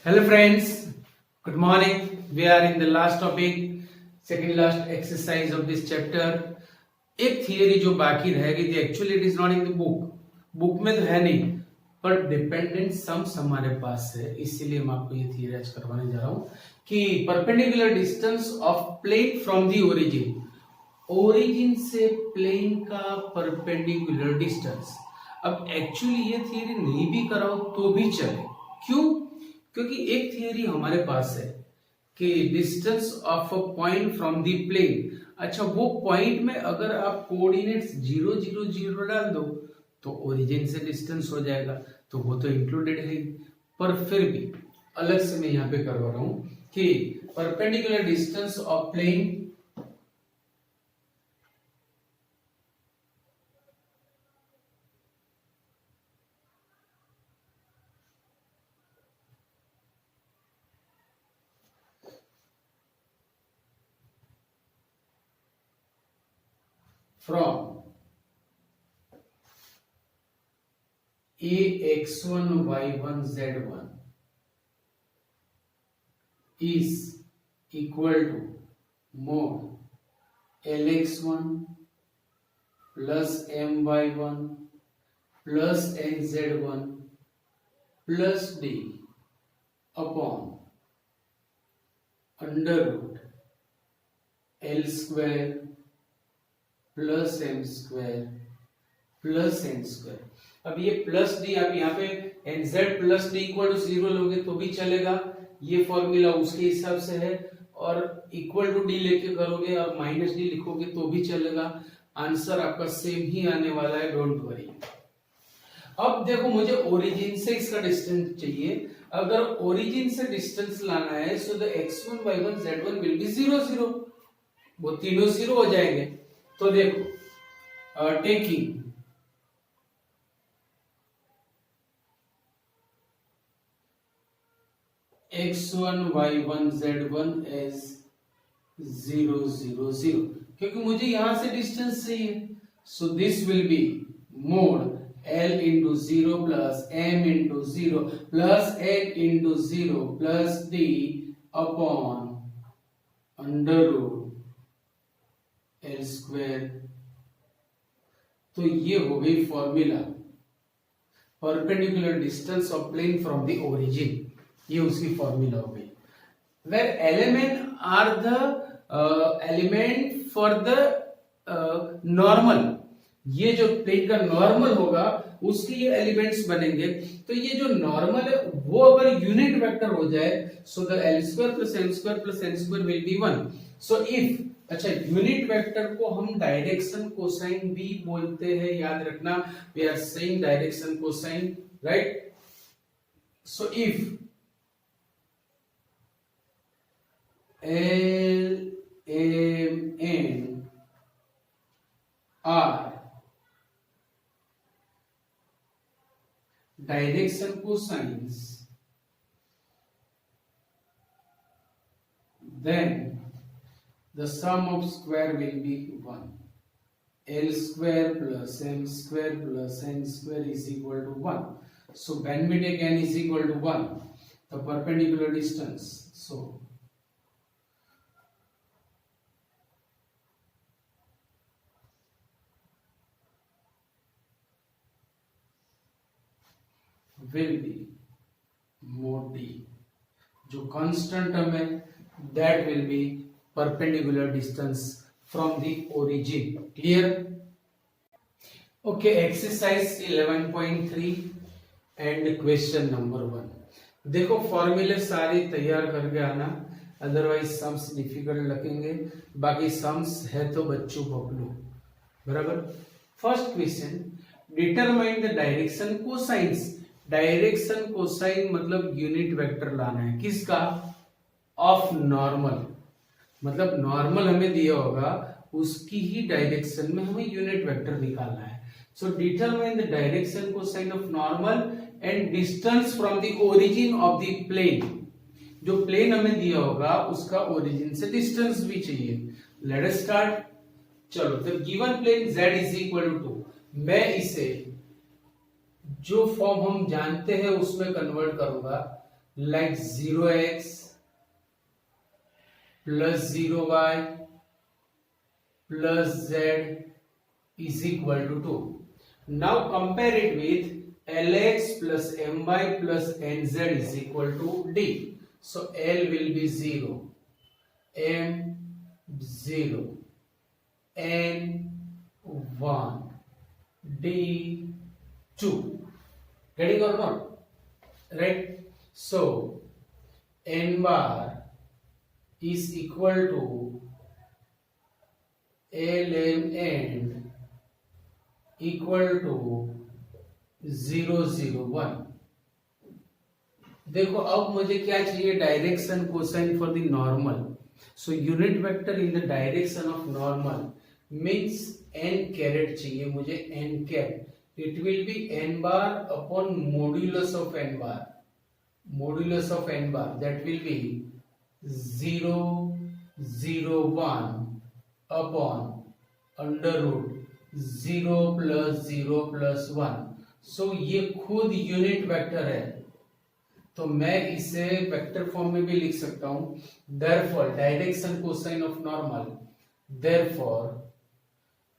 Hello friends, good morning. We are in the last topic, second last exercise of this chapter. एक theory जो बाकी रह गई थी, actually it is not in the book में तो है नहीं, पर डिपेंडेंट सम्स हमारे पास है, इसीलिए मैं आपको ये थियरी आज करवाने जा रहा हूँ कि perpendicular distance of plane from the origin से प्लेन का परपेंडिकुलर डिस्टेंस। अब एक्चुअली ये थियरी नहीं भी कराओ तो भी चले, क्यों? क्योंकि एक थियरी हमारे पास है कि distance of a point from the plane. अच्छा, वो पॉइंट में अगर आप कोऑर्डिनेट्स 0 0 0 डाल दो तो ओरिजिन से डिस्टेंस हो जाएगा, तो वो तो इंक्लूडेड है। पर फिर भी अलग से मैं यहाँ पे करवा रहा हूं कि perpendicular distance of plane from ax1 y1 z1 is equal to mod lx1 plus my1 plus nz1 plus d upon under root l square plus M square plus N square. अब ये प्लस डी आप यहाँ पे N Z plus D equal to 0 लोगे तो भी चलेगा, ये फॉर्मूला उसके हिसाब से है, और इक्वल टू डी लेके करोगे और माइनस डी लिखोगे तो भी चलेगा। आंसर आपका सेम ही आने वाला है, डोंट वरी। अब देखो, मुझे ओरिजिन से इसका डिस्टेंस चाहिए। अगर ओरिजिन से डिस्टेंस लाना है so the x1 y1 z1 will be 0 0, वो तीनों 0 हो जाएंगे। तो देखो, taking x1 y1 z1 as 0 0 0, क्योंकि मुझे यहां से डिस्टेंस चाहिए। So this will be mod l into 0 plus m into 0 plus n into 0 plus d upon under root L square. तो ये हो गई formula perpendicular distance of plane from the origin, ये उसकी फॉर्मूला हो गई। Where element are the element for the normal, ये जो प्लेन का नॉर्मल होगा उसके ये एलिमेंट्स बनेंगे। तो ये जो नॉर्मल है वो अगर यूनिट वेक्टर हो जाए so the L square plus M square plus N square will be 1। So if, अच्छा, यूनिट वेक्टर को हम डायरेक्शन कोसाइन भी बोलते हैं, याद रखना, we are saying direction cosine, right? So if L M N are direction cosines, then the sum of square will be 1. L square plus m square plus n square is equal to 1. So when we take n is equal to 1, the perpendicular distance, so will be mod d, जो constant term है, that will be perpendicular distance from the origin. Clear? Okay, exercise 11.3 and question number 1. देखो, फॉर्मूले सारे तैयार करके आना, otherwise sums difficult लगेंगे। बाकी सम्स है तो बच्चों पकड़ो, बराबर। First question, determine the direction cosines. Direction cosine मतलब यूनिट वेक्टर लाना है, किसका? ऑफ नॉर्मल, मतलब नॉर्मल हमें दिया होगा उसकी ही डायरेक्शन में हमें यूनिट वेक्टर निकालना है। So determine the direction cosine of normal and distance from the origin of the plane. जो प्लेन हमें दिया होगा उसका ओरिजिन से डिस्टेंस भी चाहिए। Let us start. चलो, तो given plane z is equal to, मैं इसे जो फॉर्म हम जानते हैं उसमें कन्वर्ट करूंगा। like 0x plus 0y plus z is equal to 2. Now compare it with Lx plus My plus Nz is equal to D. So L will be 0, M 0, N 1, D 2. Getting or not? Right? So N bar is equal to Lm and equal to 0 0 1. देखो अब मुझे क्या चाहिए, direction cosine for the normal. So unit vector in the direction of normal means n caret चाहिए मुझे, n cap. It will be n bar upon modulus of n bar. Modulus of n bar that will be 0 0 1 upon under root 0 plus 0 plus 1. So ये खुद unit vector है, तो मैं इसे vector form में भी लिख सकता हूं. Therefore direction cosine of normal, therefore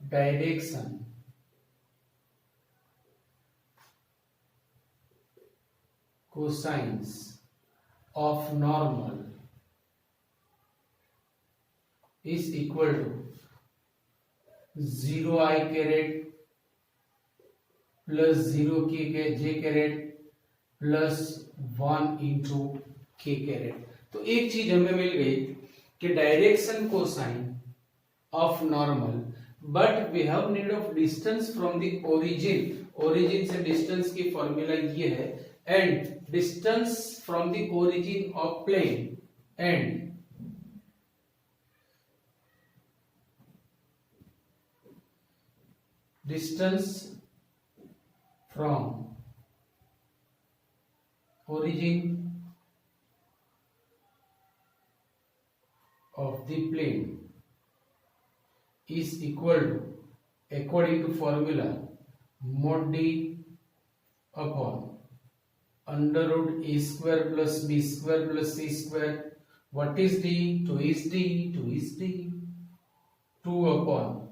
direction cosines of normal is equal to 0 I caret plus 0 J caret plus 1 into K caret. तो एक चीज हमें मिल गई कि डायरेक्शन कोसाइन ऑफ नॉर्मल, but we have need of distance from the origin. Origin से डिस्टेंस की फॉर्मूला ये है, and distance from the origin of plane and distance from origin of the plane is equal to, according to formula, mod d upon under root a square plus b square plus c square. What is d? 2 is d. 2 is d. 2 upon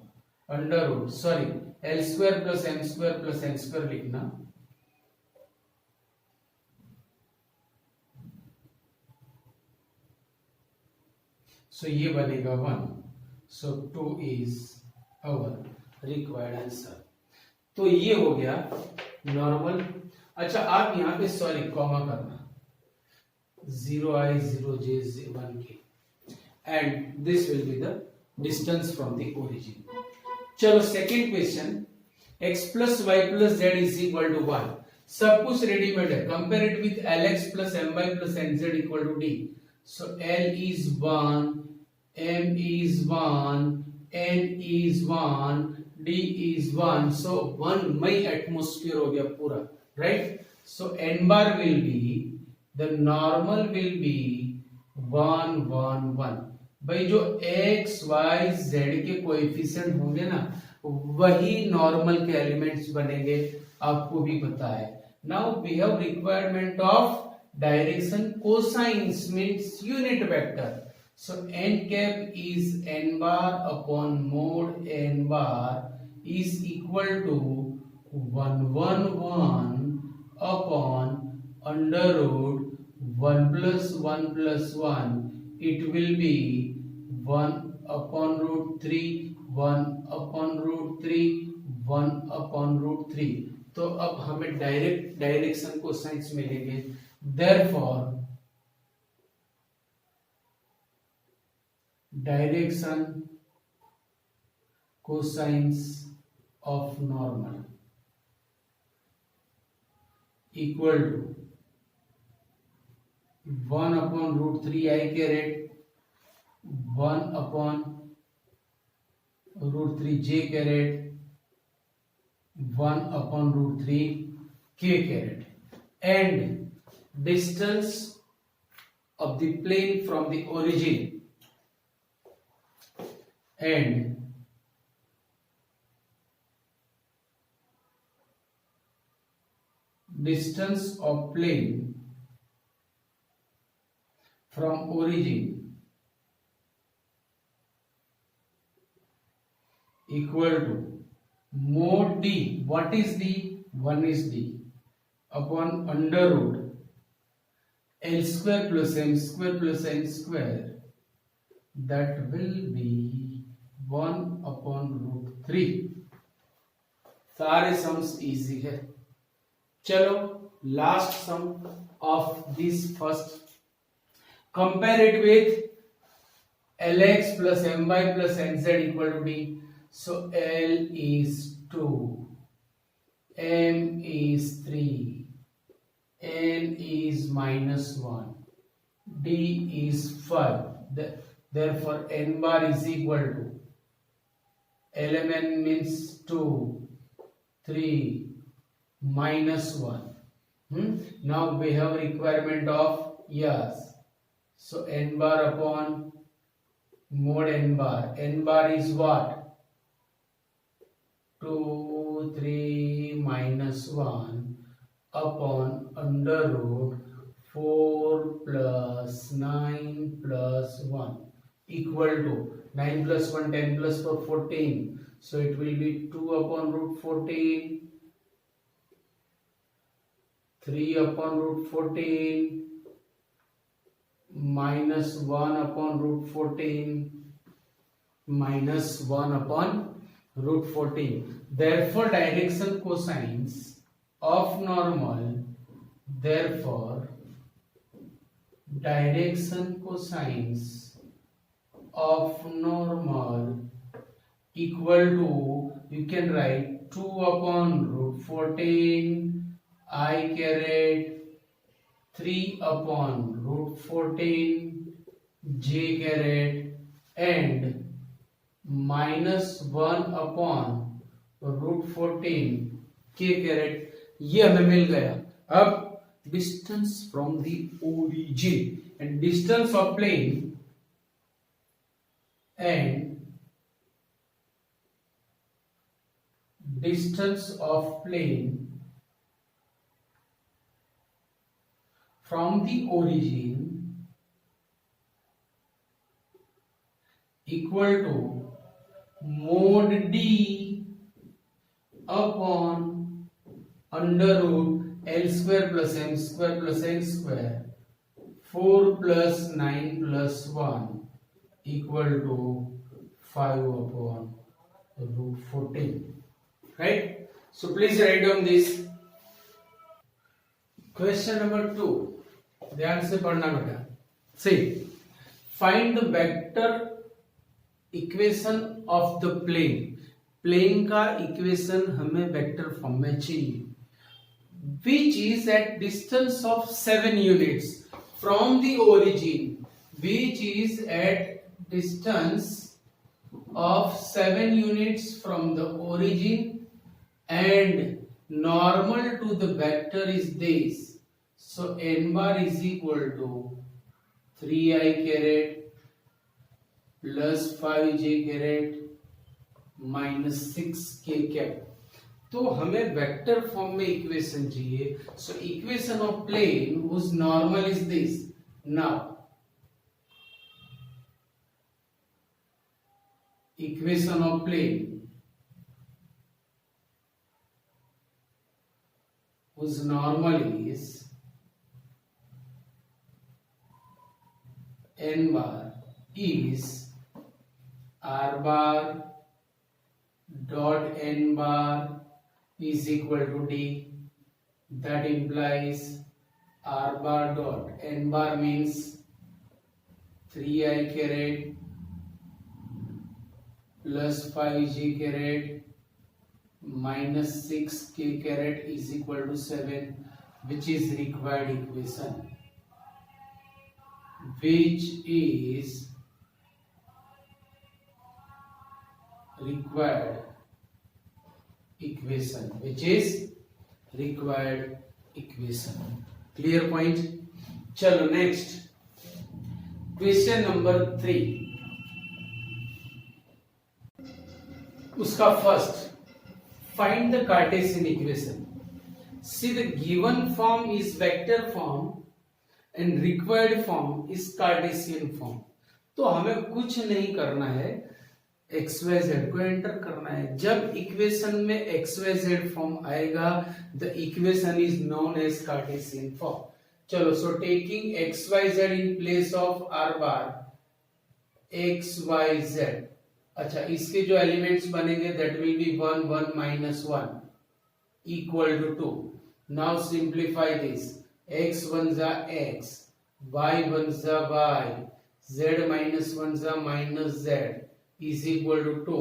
under root, sorry, l square plus m square plus n square लिखना. So ये बनेगा 1. So 2 is our required answer. तो ये हो गया normal. अच्छा आप यहाँ पे सॉरी कॉमा करना, 0I 0J 1K and this will be the distance from the origin. चलो second question, x plus y plus z is equal to 1. सब कुछ रेडीमेड है. Compare it with Lx plus My plus Nz equal to D. So L is 1, M is 1, N is 1, D is 1. So 1 my atmosphere हो गया पूरा, right? So N bar will be, the normal will be 1 1 1. भाई जो x y z के coefficient होंगे ना, वही normal के एलिमेंट्स बनेंगे, आपको भी पता है. Now we have requirement of direction cosines means unit vector. So n cap is n bar upon mod n bar is equal to 1 1 1 upon under root 1 plus 1 plus 1. It will be 1 upon root 3, 1 upon root 3, 1 upon root 3. तो अब हमें direct direction cosines मिलेंगे. Therefore, direction cosines of normal equal to 1 upon root 3 I caret, 1 upon root 3 j caret, 1 upon root 3 k caret, and distance of the plane from the origin and distance of plane from origin equal to mod d. What is d? 1 is d upon under root L square plus m square plus n square, that will be 1 upon root 3. सारे sums easy है. चलो last sum of this first, compare it with Lx plus my plus nz equal to d. So L is 2, m is 3, n is -1, d is 5. Therefore n bar is equal to lmn means 2, 3, -1. Now we have requirement of yes. So n bar upon mod n bar. N bar is what? 2, 3, -1 upon under root 4 plus 9 plus 1 equal to 9 plus 1, 10 plus 4, 14. So it will be 2 upon root 14, 3 upon root 14, minus 1 upon root 14, minus 1 upon root 14. Therefore direction cosines of normal, therefore direction cosines of normal equal to, you can write 2 upon root 14 I caret 3 upon root 14 j caret and minus 1 upon root 14 k caret. ये हमें मिल गया. अब distance from the origin and distance of plane and distance of plane from the origin equal to mod d upon under root L square plus m square plus n square 4 plus 9 plus 1 equal to 5 upon root 14. Right? So please write down this. Question number 2. ध्यान से पढ़ना बेटा. See, find the vector equation of the plane. Plane का equation हमें vector form में चाहिए. Which is at distance of 7 units from the origin. Which is at distance of 7 units from the origin and normal to the vector is this. So n bar is equal to 3i caret plus 5j caret minus 6k cap. तो हमें vector form में equation चाहिए. So equation of plane whose normal is this. Now equation of plane whose normal is n bar is r bar dot n bar is equal to d. That implies r bar dot n bar means 3i caret plus 5j caret minus 6k caret is equal to 7, which is required equation. Which is required equation. Which is required equation. Clear point? चलो next. Question number 3. उसका first, find the Cartesian equation. See, the given form is vector form and required form is Cartesian form. तो हमें कुछ नहीं करना है, x Y z को enter करना है। जब इक्वेशन में एक्स वाई जेड फॉर्म आएगा the equation is known as Cartesian form. चलो, so taking x Y z in place of r bar x Y z. अच्छा, इसके जो एलिमेंट्स बनेंगे that will be 1 1 minus 1 equal to 2। Now simplify this, x 1 जा x, y 1 जा y, z minus 1 जा minus z is equal to 2,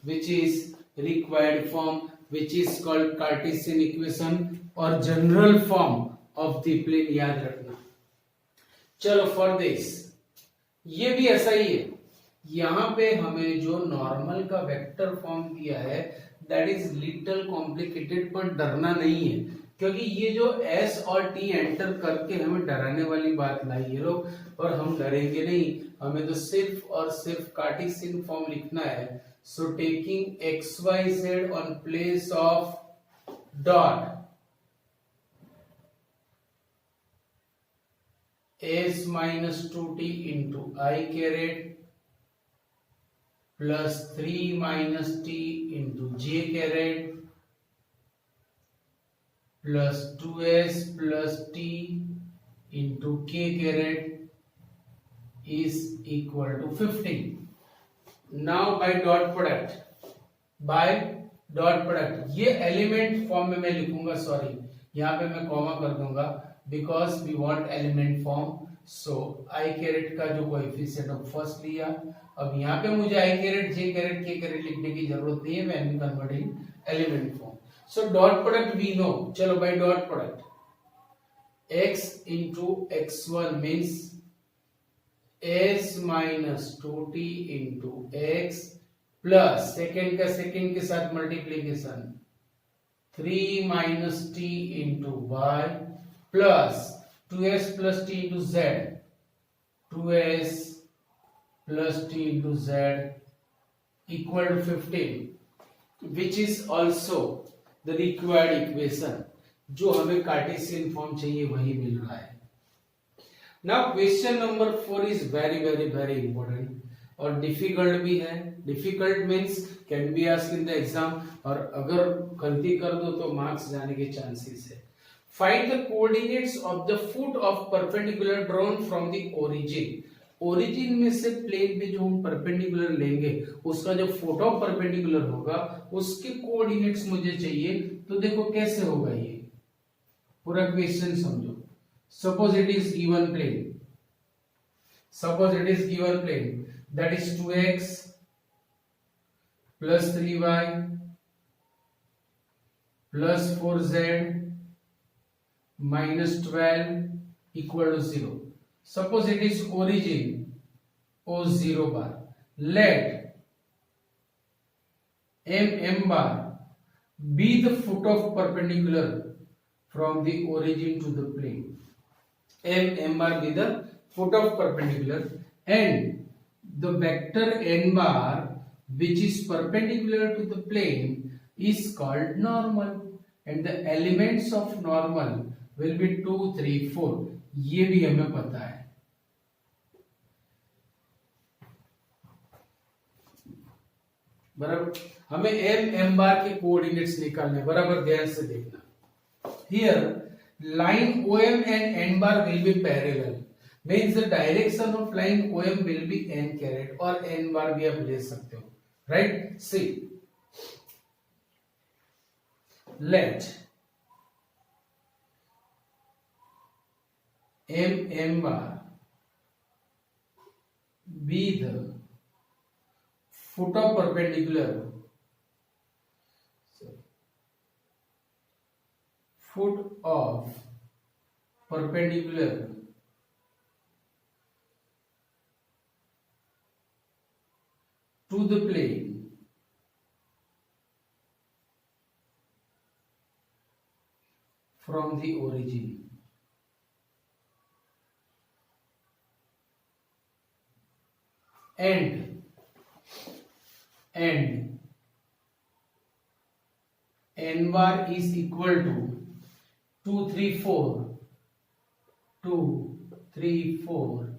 which is required form, which is called Cartesian equation और general form of the plane, याद रखना। चलो, for this ये भी ऐसा ही है। यहाँ पे हमें जो नॉर्मल का वेक्टर फॉर्म दिया है दैट इज लिटिल कॉम्प्लिकेटेड, पर डरना नहीं है, क्योंकि ये जो S और T एंटर करके हमें डराने वाली बात लाई है लोग, और हम डरेंगे नहीं। हमें तो सिर्फ और सिर्फ कार्टेशियन फॉर्म लिखना है। So taking x Y Z on place of dot S minus 2t into I caret plus 3 minus t into j caret plus 2s plus t into k caret is equal to 15. Now by dot product ये element form में मैं लिखूंगा, sorry यहाँ पे मैं comma कर दूंगा because we want element form. So I caret का जो कोएफिशिएंट ऑफ फर्स्ट लिया, अब यहाँ पे मुझे i caret j caret k caret लिखने की जरूरत नहीं है, when we converting element form. So dot product we know, चलो by dot product x into x1 means s minus 2t into x plus second का सेकेंड के साथ multiplication 3 minus t into y plus 2s plus t into z, 2s plus t into z equal to 15, which is also the required equation। जो हमें Cartesian form चाहिए वही मिल रहा है। Now question number 4 is very very very important और difficult भी है। Difficult means can be asked in the exam, और अगर गलती कर दो तो मार्क्स जाने के चांसेस है। Find the coordinates of the foot of perpendicular drawn from the origin. Origin में से प्लेन पे जो हम परपेंडिकुलर लेंगे उसका जो फुट ऑफ परपेंडिकुलर होगा उसके कोऑर्डिनेट्स मुझे चाहिए। तो देखो कैसे होगा, ये पूरा क्वेश्चन समझो। Suppose it is given plane, suppose it is given plane that is 2x plus 3y plus 4z minus 12 equal to 0. Suppose it is origin O0 bar. Let m bar be the foot of perpendicular from the origin to the plane. M bar be the foot of perpendicular, and the vector n bar which is perpendicular to the plane is called normal, and the elements of normal will be 2 3 4। ये भी हमें पता है। बराबर, हमें m बार के coordinates निकालने, बराबर ध्यान से देखना। Here line OM and n bar will be parallel, means the direction of line OM will be n caret, और n bar भी आप ले सकते हो, right? See, let m bar be the foot of perpendicular, foot of perpendicular to the plane from the origin, and n bar is equal to 2 3 4 2 3, 4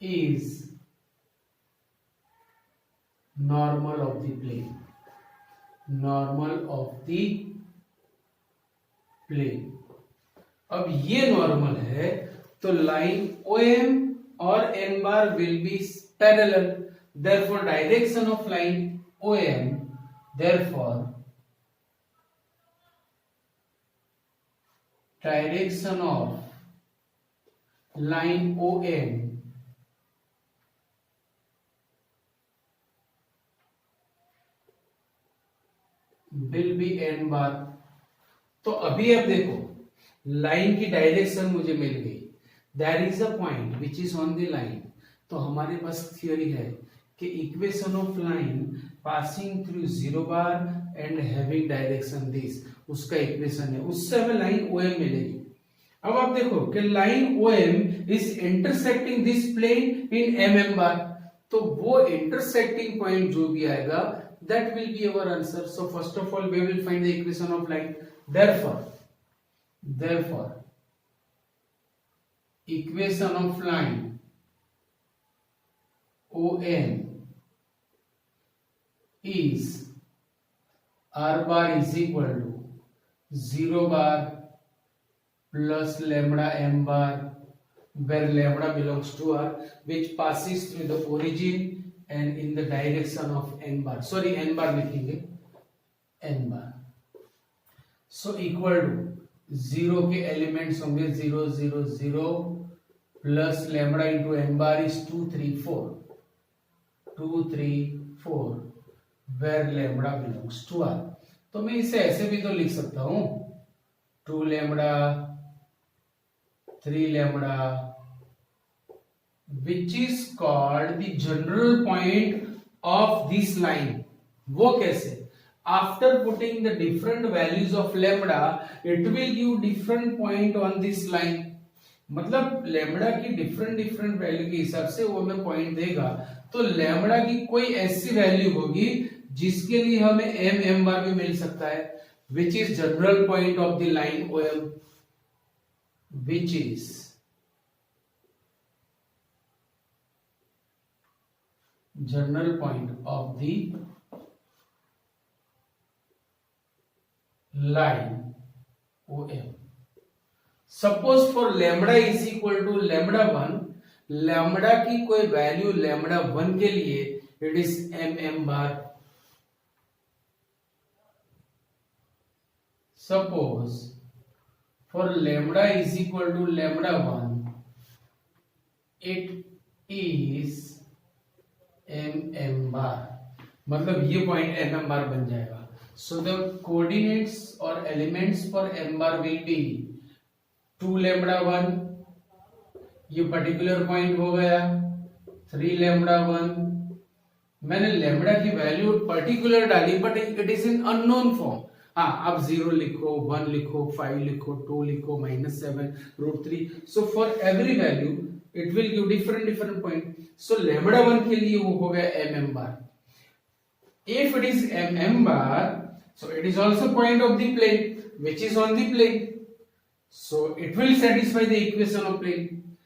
is normal of the plane. Normal of the plane. अब ये normal है तो line OM और N bar will be parallel. Therefore direction of line OM, therefore direction of line OM will be N bar. तो अभी अब देखो line की डायरेक्शन मुझे मिल गई. There is a point which is on the line. तो हमारे पास थियोरी है कि equation of line passing through 0 bar and having direction this, उसका इक्वेशन है. उससे हमें लाइन OM मिलेगी. अब आप देखो कि line OM is intersecting this plane in MM bar. तो वो इंटरसेक्टिंग पॉइंट जो भी आएगा that will be our answer. So first of all we will find the equation of line. Therefore equation of line ON is R bar is equal to 0 bar plus lambda M bar, where lambda belongs to R, which passes through the origin and in the direction of N bar. Sorry, N bar लिखेंगे N bar. So equal to 0 के elements होंगे 0 0 0 plus lambda into N bar is 2 3 4 2 3 4 where lambda belongs to R. तो मैं इसे ऐसे भी तो लिख सकता हूं 2 lambda 3 lambda which is called the general point of this line. वो कैसे? After putting the different values of lambda, it will give different point on this line. मतलब लैम्बडा की डिफरेंट वैल्यू के हिसाब से वो हमें पॉइंट देगा. तो लैम्बडा की कोई ऐसी वैल्यू होगी जिसके लिए हमें M बार भी मिल सकता है, which is general point of the line OM, which is general point of the line OM. Suppose for lambda is equal to lambda 1, lambda की कोई वैल्यू lambda 1 के लिए it is MM bar. Suppose for lambda is equal to lambda 1, it is MM बार. मतलब ये point MM बार बन जाएगा. So the coordinates or elements for M bar will be 2 lambda 1, ये particular point हो गया. 3 lambda 1, मैंने लैम्बडा की value particular डाली but it is in unknown form. हाँ, आप 0 लिखो, 1 लिखो, 5 लिखो, 2 लिखो, -7 √3. So for every value it will give different point. So lambda 1 के लिए वो हो गया MM bar. If it is MM bar, so it is also point of the plane which is on the plane. So it will satisfy the equation of plane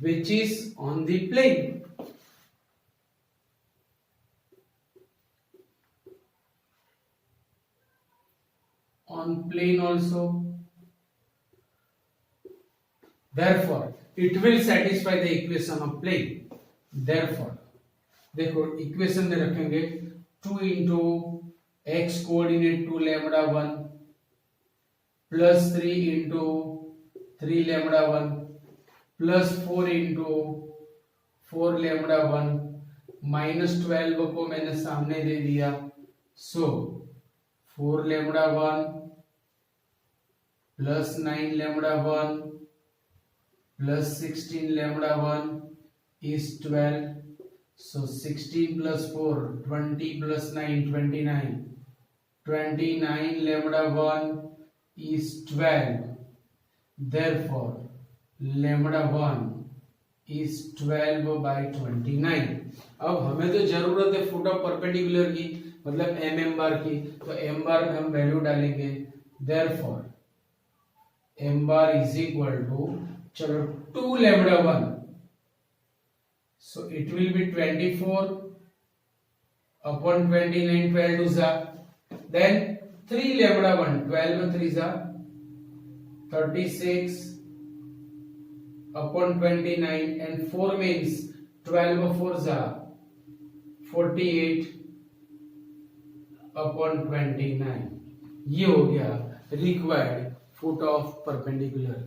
which is on the plane. On plane also. Therefore it will satisfy the equation of plane. Therefore देखो equation में रखेंगे 2 into x coordinate 2 lambda 1 plus 3 into 3 lambda 1 plus 4 into 4 lambda 1 minus 12 को मैंने सामने दे दिया. So 4 lambda 1 plus 9 lambda 1 plus 16 lambda 1 is 12. So 16 plus 4, 20 plus 9, 29. 29 lambda 1 is 12. Therefore lambda 1 is 12 by 29. अब हमें तो जरूरत है फुट ऑफ परपेंडिकुलर की, मतलब MM बार की. तो M बार में हम वैल्यू डालेंगे. Therefore M bar is equal to चलो 2 lambda 1, so it will be 24 upon 29, 12 to za, then 3 lambda 1, 12 3 za 36 upon 29, and 4 means 12 4 za 48 upon 29. ये हो गया required foot of perpendicular,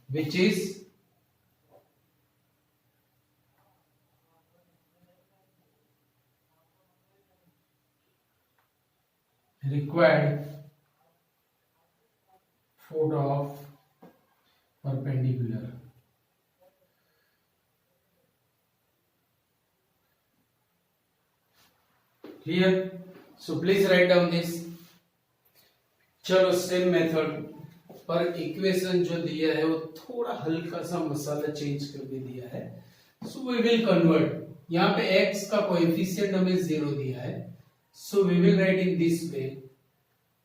which is required foot of perpendicular. Clear? So please write down this. चलो same method पर equation जो दिया है वो थोड़ा हल्का सा मसाला चेंज करके दिया है. So we will convert. यहाँ पे x का कोएफिशिएंट हमें 0 दिया है, so we will write in this way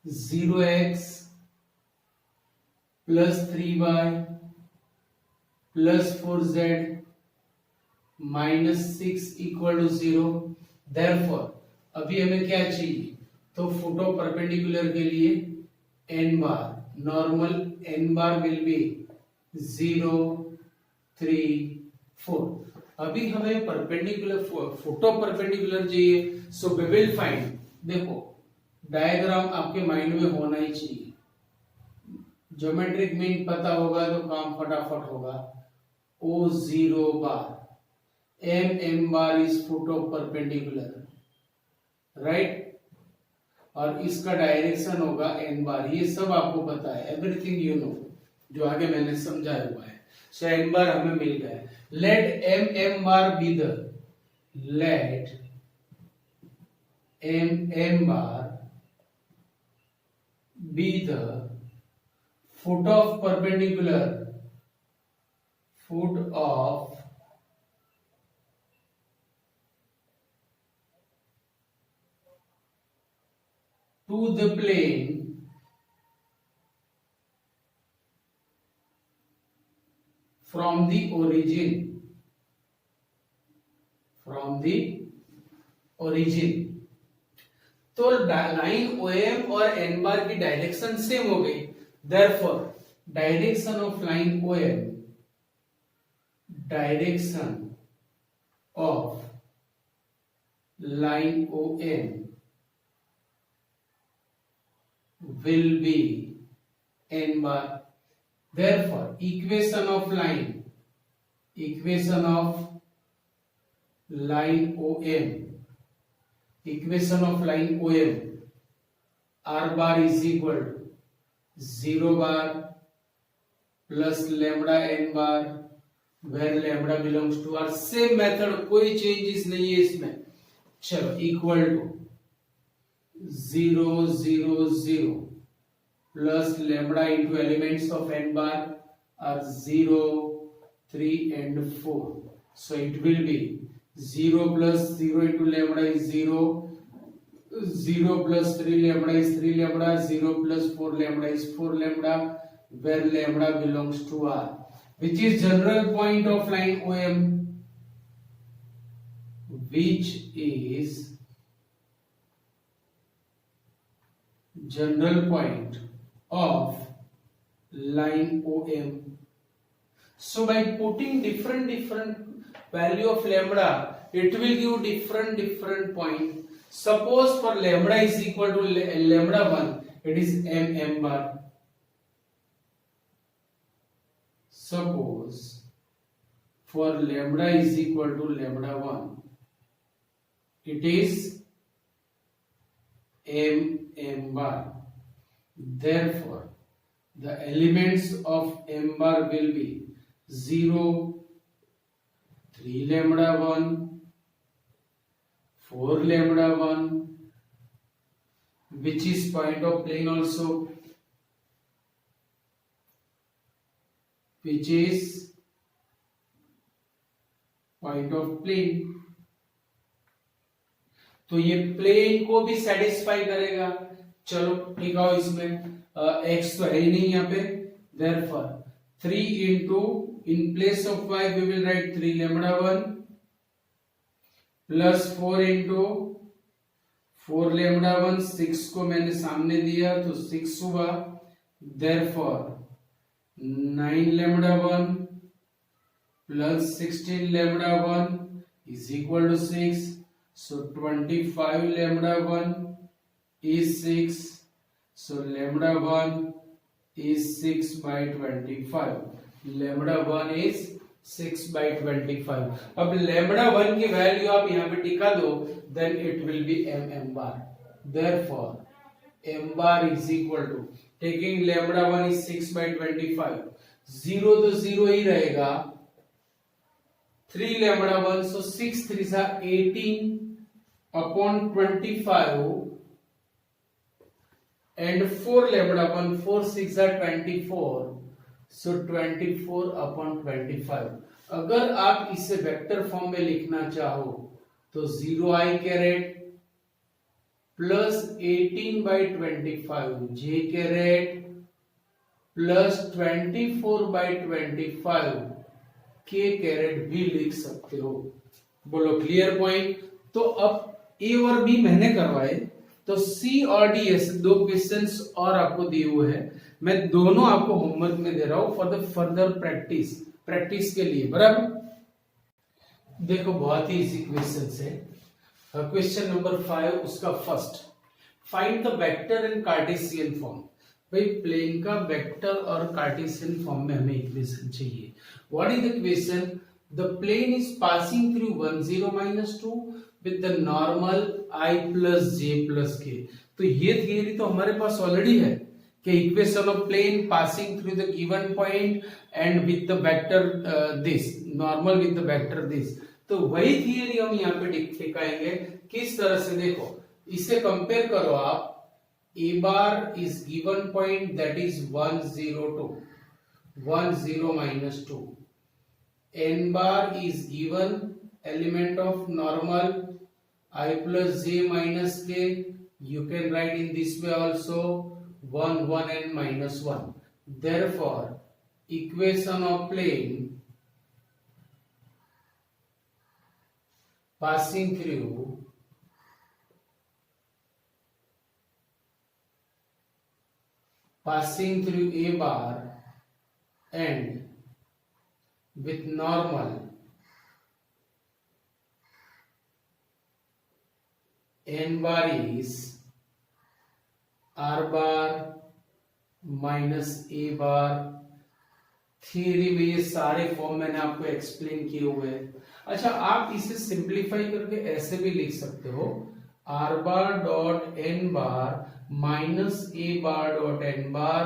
0x plus 3y plus 4z minus 6 equal to 0. Therefore अभी हमें क्या चाहिए, तो फुट ऑफ परपेंडिकुलर के लिए n bar, normal n bar will be 0 3 4. अभी हमें परपेंडिकुलर फुट ऑफ परपेंडिकुलर चाहिए, सो वी विल फाइंड. देखो डायग्राम आपके माइंड में होना ही चाहिए. ज्योमेट्रिक मीन पता होगा तो काम फटाफट होगा. O0 bar m bar is foot of perpendicular, right, और इसका डायरेक्शन होगा n बार. ये सब आपको पता है, एवरीथिंग यू नो, जो आगे मैंने समझाया हुआ है. सो n बार हमें मिल गया. Let m bar be the, let m bar be the foot of perpendicular, foot of to the plane from the origin, from the origin. तो लाइन OM और n बार की डायरेक्शन सेम हो गई. Therefore, direction of line OM, direction of line OM will be n bar. Therefore, equation of line OM, equation of line OM, r bar is equal to 0 bar plus lambda n bar where lambda belongs to r. Same method, कोई changes नहीं है इसमें. चलो equal to 0 0 0 plus lambda into elements of n bar are 0 3 and 4. So it will be 0 plus 0 into lambda is 0, 0 plus 3 lambda is 3 lambda, 0 plus 4 lambda is 4 lambda, where lambda belongs to R, which is general point of line OM, which is general point of line OM. So by putting different value of lambda, it will give different point. Suppose for lambda is equal to lambda 1, it is m bar. Suppose for lambda is equal to lambda 1, it is m bar. Therefore, the elements of m bar will be 0 3 lambda 1 4 lambda 1, which is point of plane also, which is point of plane. तो ये plane को भी satisfy करेगा. चलो ठीक है, इसमें x तो है ही नहीं यहाँ पे. Therefore 3 into in place of y we will write 3 lambda 1 plus 4 into 4 lambda 1, 6 को मैंने सामने दिया तो 6 हुआ, therefore 9 lambda 1 plus 16 lambda 1 is equal to 6. So 25 lambda 1 is 6. So lambda 1 is 6 by 25. Lambda 1 is 6 by 25. अब lambda 1 की value आप यहाँ पे टिका दो, then it will be m bar. Therefore m bar is equal to, taking lambda 1 is 6 by 25, 0 तो 0 ही रहेगा, 3 lambda 1, so 6 3s are 18 upon 25 and 4 lambda 1, 4 6 are 24, so 24 upon 25. अगर आप इसे वेक्टर फॉर्म में लिखना चाहो तो 0i caret plus 18 by 25 j caret plus 24 by 25 के कैरेट भी लिख सकते हो। बोलो क्लियर पॉइंट। तो अब ए और बी मैंने करवाए, तो सी और डी ऐसे 2 क्वेश्चंस और आपको दिए हुए हैं, मैं दोनों आपको होमवर्क में दे रहा हूं फॉर द फर्दर प्रैक्टिस के लिए, बराबर। देखो बहुत ही इजी क्वेश्चन है। क्वेश्चन नंबर 5 उसका first, find the vector in cartesian form. भाई प्लेन का वेक्टर और कार्टेशियन फॉर्म में हमें इक्वेशन चाहिए। What is the equation? The plane is passing through 1 0 -2 with the normal i plus j plus k। तो ये theory तो हमारे पास ऑलरेडी है कि equation of plane passing through the given point and with the vector this, normal with the vector this. तो वही theory हम यहाँ पे दिखाएंगे। किस तरह से? देखो इसे कंपेयर करो आप, a bar is given point that is 1 0 2, 1 0 -2, n bar is given element of normal I plus j minus k, you can write in this way also 1 1 n minus 1. Therefore equation of plane passing through a bar and with normal n bar is r bar minus a bar। Theory में ये सारे form मैंने आपको explain किए हुए हैं। अच्छा, आप इसे सिंप्लीफाई करके ऐसे भी लिख सकते हो, r bar dot n bar minus a bar dot n bar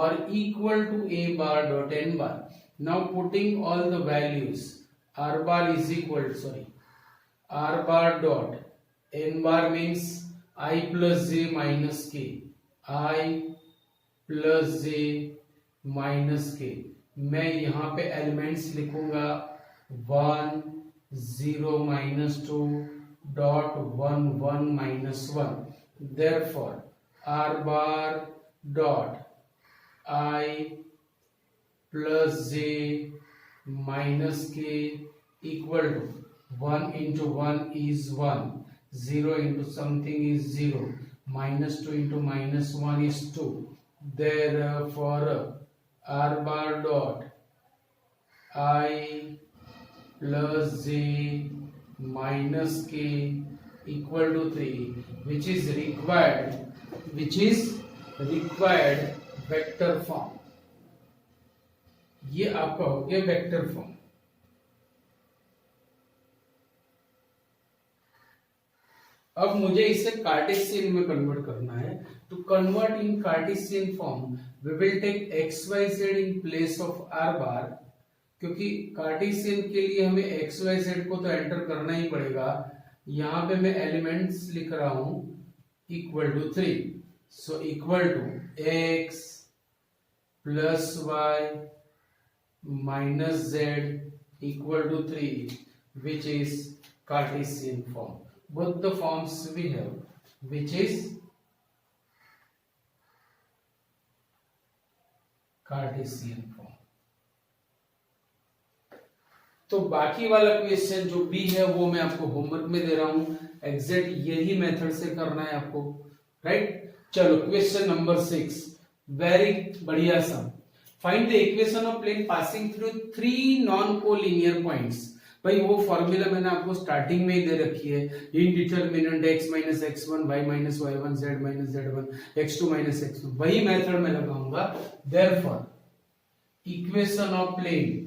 और equal to a bar dot n bar. Now putting all the values, r bar is equal to, r bar dot n bar means I plus j minus k, I plus j minus k। मैं यहाँ पे elements लिखूंगा 1 0 -2 dot 1 1 -1। Therefore r bar dot I plus j minus k equal to 1 into 1 is 1, 0 into something is 0, -2 into -1 is 2। Therefore r bar dot I plus j minus k equal to 3, which is required vector form. ये आपका हो गया vector form. अब मुझे इसे Cartesian में convert करना है। To convert in cartesian form we will take xyz in place of r bar, क्योंकि कार्टेशियन के लिए हमें xyz को तो एंटर करना ही पड़ेगा। यहां पे मैं एलिमेंट्स लिख रहा हूं equal to 3, so equal to x plus y minus z equal to 3, which is Cartesian form. Both the forms we have, which is Cartesian form. तो बाकी वाला क्वेश्चन जो बी है वो मैं आपको होमवर्क में दे रहा हूं, एग्जैक्ट यही मेथड से करना है आपको, राइट। चलो क्वेश्चन नंबर 6, वेरी बढ़िया सा। Find the equation of plane passing through 3 non collinear points. भाई वो फॉर्मूला मैंने आपको स्टार्टिंग में ही दे रखी है, इंडिटरमिनेंट x minus x1 y minus y1 z minus z1 x2 minus x1, वही मेथड में लगाऊंगा। देयरफॉर इक्वेशन ऑफ प्लेन,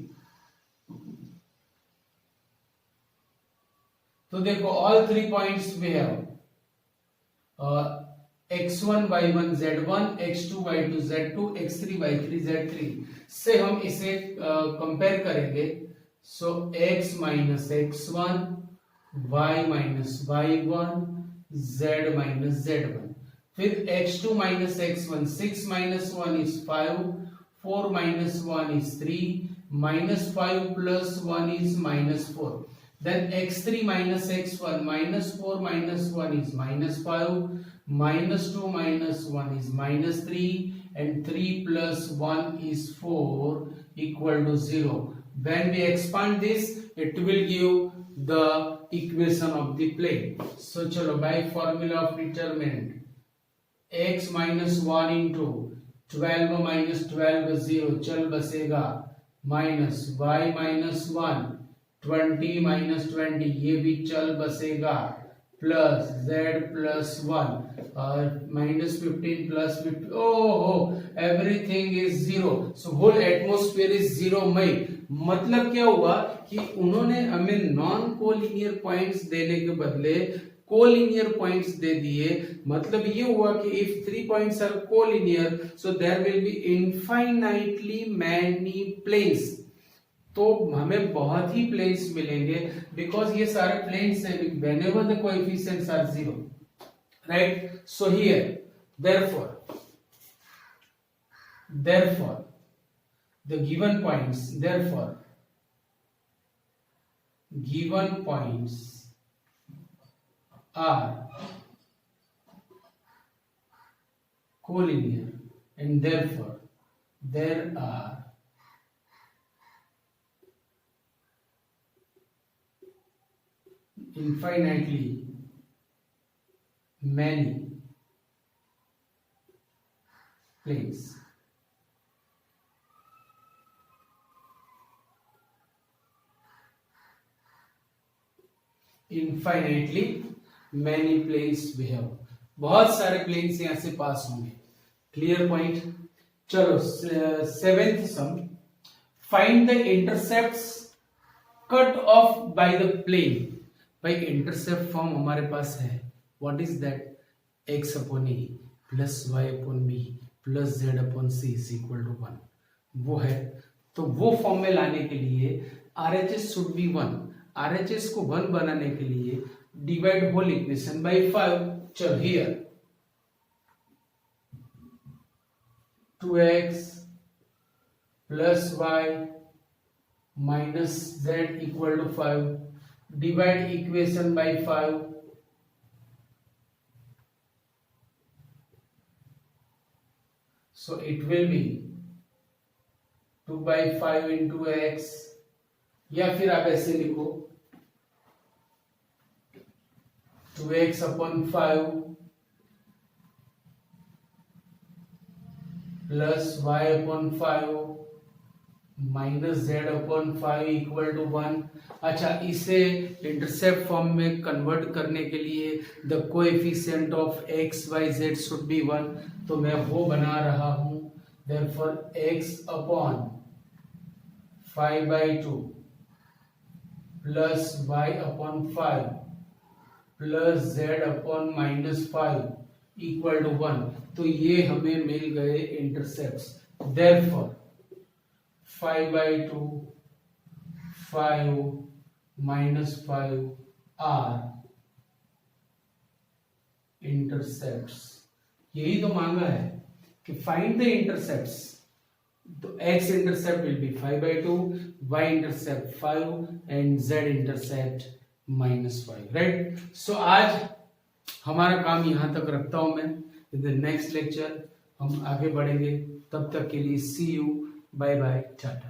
तो देखो all 3 points we have x1 y1 z1 x2 y2 z2 x3 y3 z3 से हम इसे कंपेयर करेंगे। सो x minus x1 y minus y1 z minus z1, फिर x2 minus x1, 6 minus 1 is 5, 4 minus 1 is 3, minus 5 plus 1 is minus 4, then x3 minus x1 minus 4 minus 1 is minus 5, minus 2 minus 1 is minus 3, and 3 plus 1 is 4 equal to 0. When we expand this, it will give the equation of the plane. So chalo, by formula of determinant, x minus 1 into 12 minus 12 0 चल बसेगा, minus y minus 1 20 minus 20 ये भी चल बसेगा, plus z plus 1 और minus 15 plus 50, ओहो everything is 0, so whole atmosphere is 0 मई। मतलब क्या हुआ कि उन्होंने हमें नॉन कोलिनियर पॉइंट्स देने के बदले कोलिनियर पॉइंट्स दे दिए। मतलब ये हुआ कि if 3 points are collinear so there will be infinitely many planes, तो हमें बहुत ही प्लेन्स मिलेंगे, बिकॉज ये सारे प्लेन्स हैं whenever the coefficients are 0, right. So here therefore the given points are collinear, and therefore there are infinitely many planes. Infinitely many planes we have. बहुत सारे planes यहां से पास होंगे, क्लियर पॉइंट। चलो 7th sum, find the intercepts cut off by the plane. भाई intercept form हमारे पास है, what is that, x upon a plus y upon b plus z upon c is equal to 1, वो है। तो वो form में लाने के लिए RHS शुड बी 1, RHS को 1 बनाने के लिए डिवाइड होल इक्वेशन बाय 5। चलो here 2x plus y minus z equal to 5, divide equation by 5, so it will be 2 by 5 into x, या फिर आप ऐसे लिखो 2x upon 5 plus y upon 5 minus z upon 5 equal to 1। अच्छा, इसे intercept form में convert करने के लिए the coefficient of x y z should be 1, तो मैं वो बना रहा हूं। Therefore x upon 5/2 plus y upon 5 plus z upon minus 5 equal to 1, तो ये हमें मिल गए intercepts. Therefore 5/2 5 minus 5 are intercepts। यही तो मांगा है कि फाइंड द इंटरसेप्ट्स, तो x intercept will be 5/2, y intercept 5 and z intercept -5, right. So आज हमारा काम यहां तक रखता हूं मैं। इन द नेक्स्ट लेक्चर हम आगे बढ़ेंगे, तब तक के लिए सी यू, बाय बाय, टाटा।